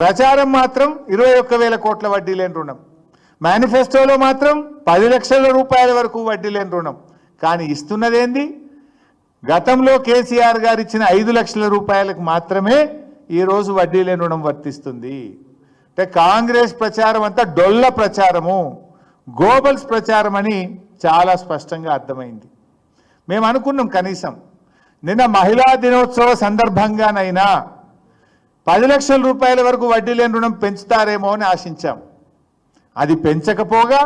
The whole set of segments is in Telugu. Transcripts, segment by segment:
ప్రచారం మాత్రం 21,000 కోట్ల వడ్డీ లేని రుణం, మేనిఫెస్టోలో మాత్రం 10 లక్షల రూపాయల వరకు వడ్డీ లేని రుణం. కానీ ఇస్తున్నదేంది? గతంలో కేసీఆర్ గారు ఇచ్చిన 5 లక్షల రూపాయలకు మాత్రమే ఈరోజు వడ్డీ లేని రుణం వర్తిస్తుంది. అంటే కాంగ్రెస్ ప్రచారం అంతా డొల్ల ప్రచారము, గోబల్స్ ప్రచారం అని చాలా స్పష్టంగా అర్థమైంది. మేము అనుకున్నాం కనీసం నిన్న మహిళా దినోత్సవ సందర్భంగానైనా 10 లక్షల రూపాయల వరకు వడ్డీ లేని రుణం పెంచుతారేమో అని ఆశించాం. అది పెంచకపోగా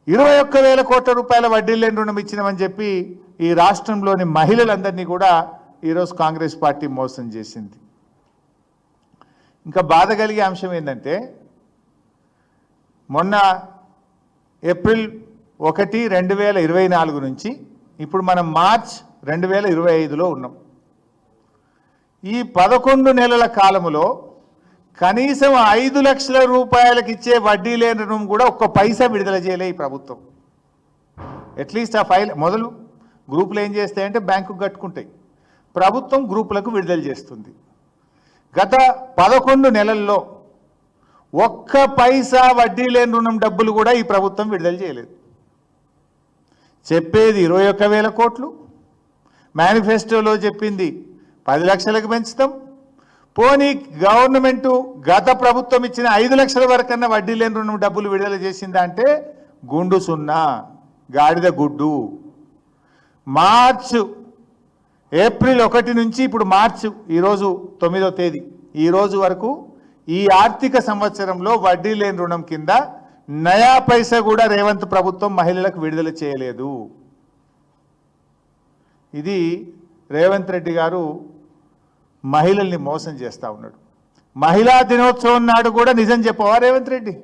21,000 కోట్ల రూపాయల వడ్డీ లేని రుణం ఇచ్చినామని చెప్పి ఈ రాష్ట్రంలోని మహిళలందరినీ కూడా ఈరోజు కాంగ్రెస్ పార్టీ మోసం చేసింది. ఇంకా బాధ కలిగే అంశం ఏంటంటే మొన్న ఏప్రిల్ 1, 2024 నుంచి ఇప్పుడు మనం మార్చ్ 2025లో ఉన్నాం. ఈ 11 నెలల కాలములో కనీసం 5 లక్షల రూపాయలకు ఇచ్చే వడ్డీ లేని రుణం కూడా ఒక్క పైసా విడుదల చేయలే ఈ ప్రభుత్వం. అట్లీస్ట్ ఆ ఫైల్ మొదలు గ్రూపులు ఏం చేస్తాయంటే బ్యాంకుకు కట్టుకుంటాయి, ప్రభుత్వం గ్రూపులకు విడుదల చేస్తుంది. గత 11 నెలల్లో ఒక్క పైసా వడ్డీ లేని రుణం డబ్బులు కూడా ఈ ప్రభుత్వం విడుదల చేయలేదు. చెప్పేది 21,000 కోట్లు, మేనిఫెస్టోలో చెప్పింది 10 లక్షలకు పెంచుతాం. పోనీ గవర్నమెంటు గత ప్రభుత్వం ఇచ్చిన 5 లక్షల వరకన్నా వడ్డీ లేని రుణం డబ్బులు విడుదల చేసిందా అంటే గుండు సున్నా, గాడిద గుడ్డు. ఏప్రిల్ 1 నుంచి ఇప్పుడు మార్చి ఈరోజు 9వ తేదీ ఈ రోజు వరకు ఈ ఆర్థిక సంవత్సరంలో వడ్డీ లేని రుణం కింద నయా పైసా కూడా రేవంత్ ప్రభుత్వం మహిళలకు విడుదల చేయలేదు. ఇది రేవంత్ రెడ్డి గారు మహిళల్ని మోసం చేస్తూ ఉన్నాడు. మహిళా దినోత్సవం నాడు కూడా నిజం చెప్పవా రేవంత్ రెడ్డి?